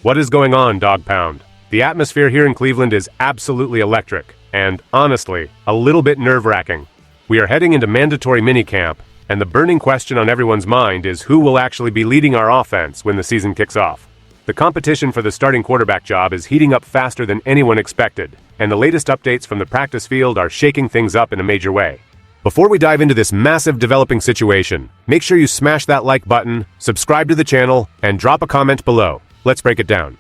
What is going on, Dawg Pound? The atmosphere here in Cleveland is absolutely electric, and, honestly, a little bit nerve-wracking. We are heading into mandatory minicamp, and the burning question on everyone's mind is who will actually be leading our offense when the season kicks off. The competition for the starting quarterback job is heating up faster than anyone expected, and the latest updates from the practice field are shaking things up in a major way. Before we dive into this massive developing situation, make sure you smash that like button, subscribe to the channel, and drop a comment below. Let's break it down.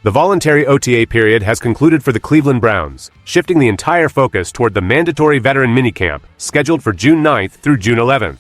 The voluntary OTA period has concluded for the Cleveland Browns, shifting the entire focus toward the mandatory veteran minicamp, scheduled for June 9th through June 11th.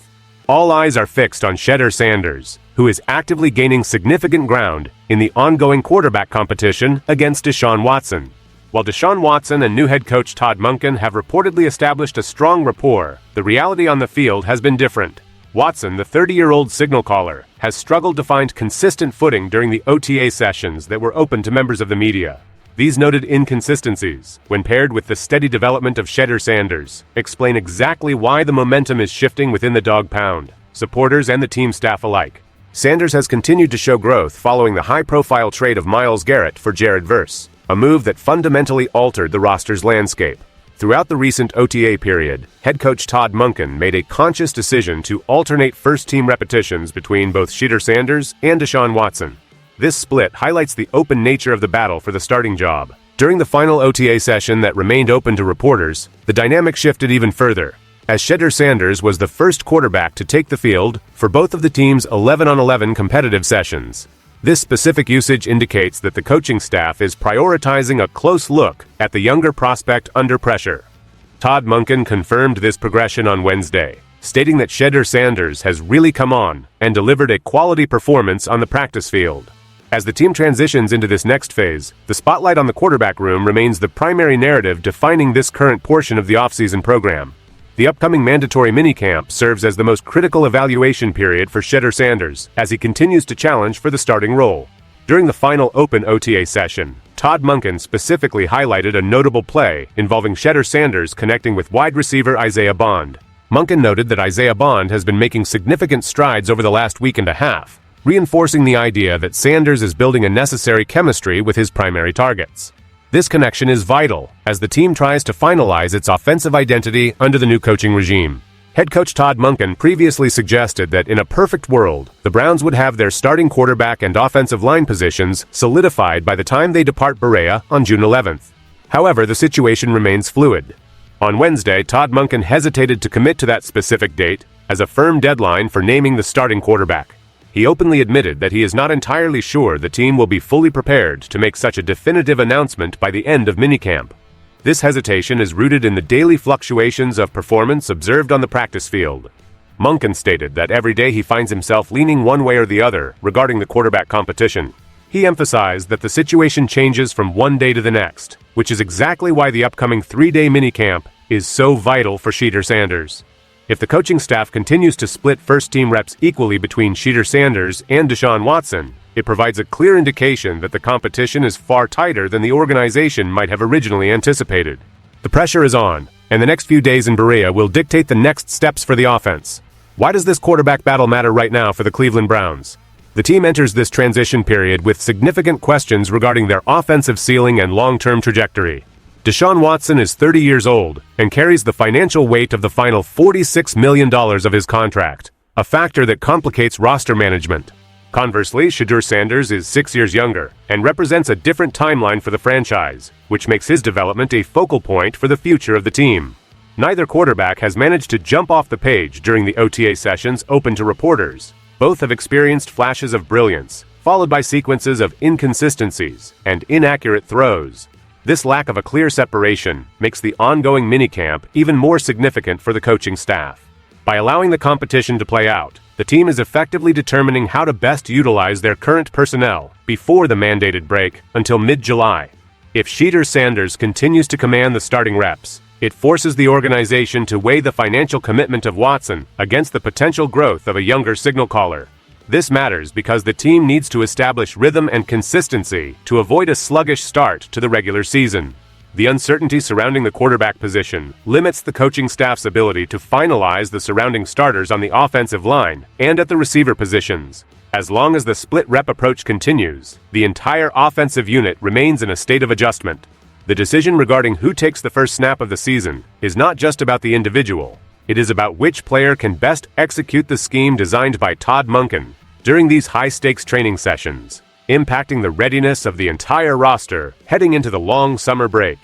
All eyes are fixed on Shedeur Sanders, who is actively gaining significant ground in the ongoing quarterback competition against Deshaun Watson. While Deshaun Watson and new head coach Todd Monken have reportedly established a strong rapport, the reality on the field has been different. Watson, the 30-year-old signal caller, has struggled to find consistent footing during the OTA sessions that were open to members of the media. These noted inconsistencies, when paired with the steady development of Shedeur Sanders, explain exactly why the momentum is shifting within the Dawg Pound, supporters and the team staff alike. Sanders has continued to show growth following the high-profile trade of Myles Garrett for Jared Verse, a move that fundamentally altered the roster's landscape. Throughout the recent OTA period, head coach Todd Monken made a conscious decision to alternate first-team repetitions between both Shedeur Sanders and Deshaun Watson. This split highlights the open nature of the battle for the starting job. During the final OTA session that remained open to reporters, the dynamic shifted even further, as Shedeur Sanders was the first quarterback to take the field for both of the team's 11-on-11 competitive sessions. This specific usage indicates that the coaching staff is prioritizing a close look at the younger prospect under pressure. Todd Monken confirmed this progression on Wednesday, stating that Shedeur Sanders has really come on and delivered a quality performance on the practice field. As the team transitions into this next phase, the spotlight on the quarterback room remains the primary narrative defining this current portion of the offseason program. The upcoming mandatory minicamp serves as the most critical evaluation period for Shedeur Sanders as he continues to challenge for the starting role. During the final open OTA session, Todd Monken specifically highlighted a notable play involving Shedeur Sanders connecting with wide receiver Isaiah Bond. Monken noted that Isaiah Bond has been making significant strides over the last week and a half, reinforcing the idea that Sanders is building a necessary chemistry with his primary targets. This connection is vital as the team tries to finalize its offensive identity under the new coaching regime. Head coach Todd Monken previously suggested that in a perfect world, the Browns would have their starting quarterback and offensive line positions solidified by the time they depart Berea on June 11th. However, the situation remains fluid. On Wednesday, Todd Monken hesitated to commit to that specific date as a firm deadline for naming the starting quarterback. He openly admitted that he is not entirely sure the team will be fully prepared to make such a definitive announcement by the end of minicamp. This hesitation is rooted in the daily fluctuations of performance observed on the practice field. Monken stated that every day he finds himself leaning one way or the other regarding the quarterback competition. He emphasized that the situation changes from one day to the next, which is exactly why the upcoming 3-day minicamp is so vital for Shedeur Sanders. If the coaching staff continues to split first-team reps equally between Shedeur Sanders and Deshaun Watson, it provides a clear indication that the competition is far tighter than the organization might have originally anticipated. The pressure is on, and the next few days in Berea will dictate the next steps for the offense. Why does this quarterback battle matter right now for the Cleveland Browns? The team enters this transition period with significant questions regarding their offensive ceiling and long-term trajectory. Deshaun Watson is 30 years old and carries the financial weight of the final $46 million of his contract, a factor that complicates roster management. Conversely, Shedeur Sanders is 6 years younger and represents a different timeline for the franchise, which makes his development a focal point for the future of the team. Neither quarterback has managed to jump off the page during the OTA sessions open to reporters. Both have experienced flashes of brilliance, followed by sequences of inconsistencies and inaccurate throws. This lack of a clear separation makes the ongoing minicamp even more significant for the coaching staff. By allowing the competition to play out, the team is effectively determining how to best utilize their current personnel before the mandated break until mid-July. If Shedeur Sanders continues to command the starting reps, it forces the organization to weigh the financial commitment of Watson against the potential growth of a younger signal caller. This matters because the team needs to establish rhythm and consistency to avoid a sluggish start to the regular season. The uncertainty surrounding the quarterback position limits the coaching staff's ability to finalize the surrounding starters on the offensive line and at the receiver positions. As long as the split rep approach continues, the entire offensive unit remains in a state of adjustment. The decision regarding who takes the first snap of the season is not just about the individual. It is about which player can best execute the scheme designed by Todd Monken during these high-stakes training sessions, impacting the readiness of the entire roster heading into the long summer break.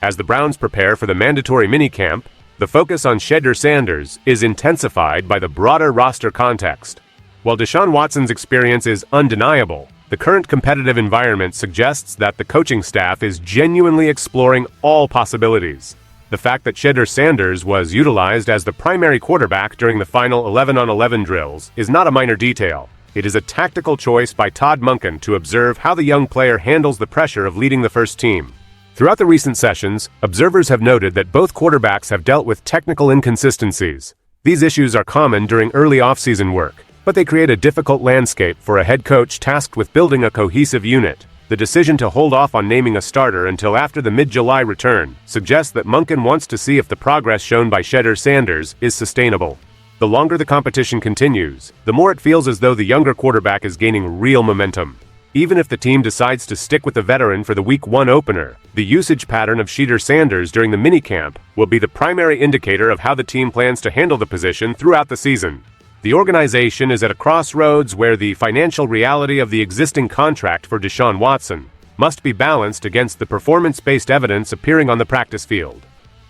As the Browns prepare for the mandatory minicamp, the focus on Shedeur Sanders is intensified by the broader roster context. While Deshaun Watson's experience is undeniable, the current competitive environment suggests that the coaching staff is genuinely exploring all possibilities. The fact that Shedeur Sanders was utilized as the primary quarterback during the final 11-on-11 drills is not a minor detail. It is a tactical choice by Todd Monken to observe how the young player handles the pressure of leading the first team. Throughout the recent sessions, observers have noted that both quarterbacks have dealt with technical inconsistencies. These issues are common during early offseason work, but they create a difficult landscape for a head coach tasked with building a cohesive unit. The decision to hold off on naming a starter until after the mid-July return suggests that Monken wants to see if the progress shown by Shedeur Sanders is sustainable. The longer the competition continues, the more it feels as though the younger quarterback is gaining real momentum. Even if the team decides to stick with the veteran for the Week 1 opener, the usage pattern of Shedeur Sanders during the minicamp will be the primary indicator of how the team plans to handle the position throughout the season. The organization is at a crossroads where the financial reality of the existing contract for Deshaun Watson must be balanced against the performance-based evidence appearing on the practice field.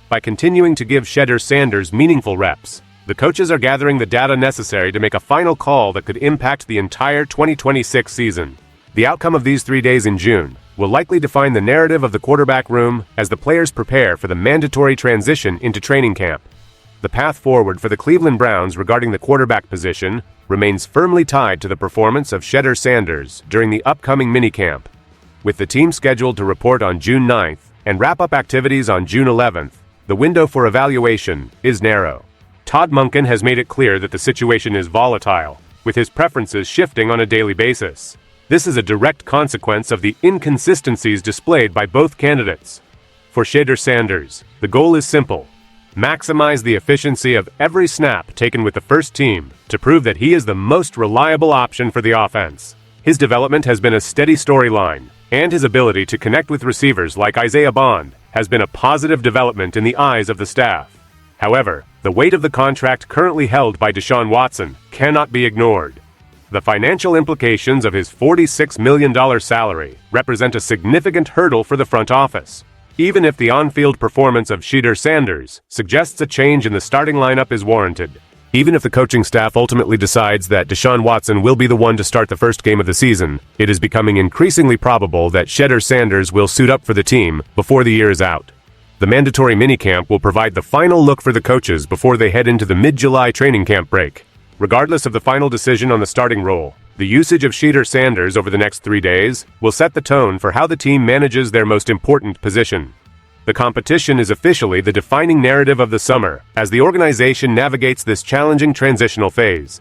By continuing to give Shedeur Sanders meaningful reps, the coaches are gathering the data necessary to make a final call that could impact the entire 2026 season. The outcome of these 3 days in June will likely define the narrative of the quarterback room as the players prepare for the mandatory transition into training camp. The path forward for the Cleveland Browns regarding the quarterback position remains firmly tied to the performance of Shedeur Sanders during the upcoming minicamp. With the team scheduled to report on June 9th and wrap up activities on June 11th, the window for evaluation is narrow. Todd Monken has made it clear that the situation is volatile, with his preferences shifting on a daily basis. This is a direct consequence of the inconsistencies displayed by both candidates. For Shedeur Sanders, the goal is simple: maximize the efficiency of every snap taken with the first team to prove that he is the most reliable option for the offense. His development has been a steady storyline, and his ability to connect with receivers like Isaiah Bond has been a positive development in the eyes of the staff. However, the weight of the contract currently held by Deshaun Watson cannot be ignored. The financial implications of his $46 million salary represent a significant hurdle for the front office. Even if the on-field performance of Shedeur Sanders suggests a change in the starting lineup is warranted. Even if the coaching staff ultimately decides that Deshaun Watson will be the one to start the first game of the season, it is becoming increasingly probable that Shedeur Sanders will suit up for the team before the year is out. The mandatory minicamp will provide the final look for the coaches before they head into the mid-July training camp break. Regardless of the final decision on the starting role, the usage of Shedeur Sanders over the next 3 days will set the tone for how the team manages their most important position. The competition is officially the defining narrative of the summer as the organization navigates this challenging transitional phase.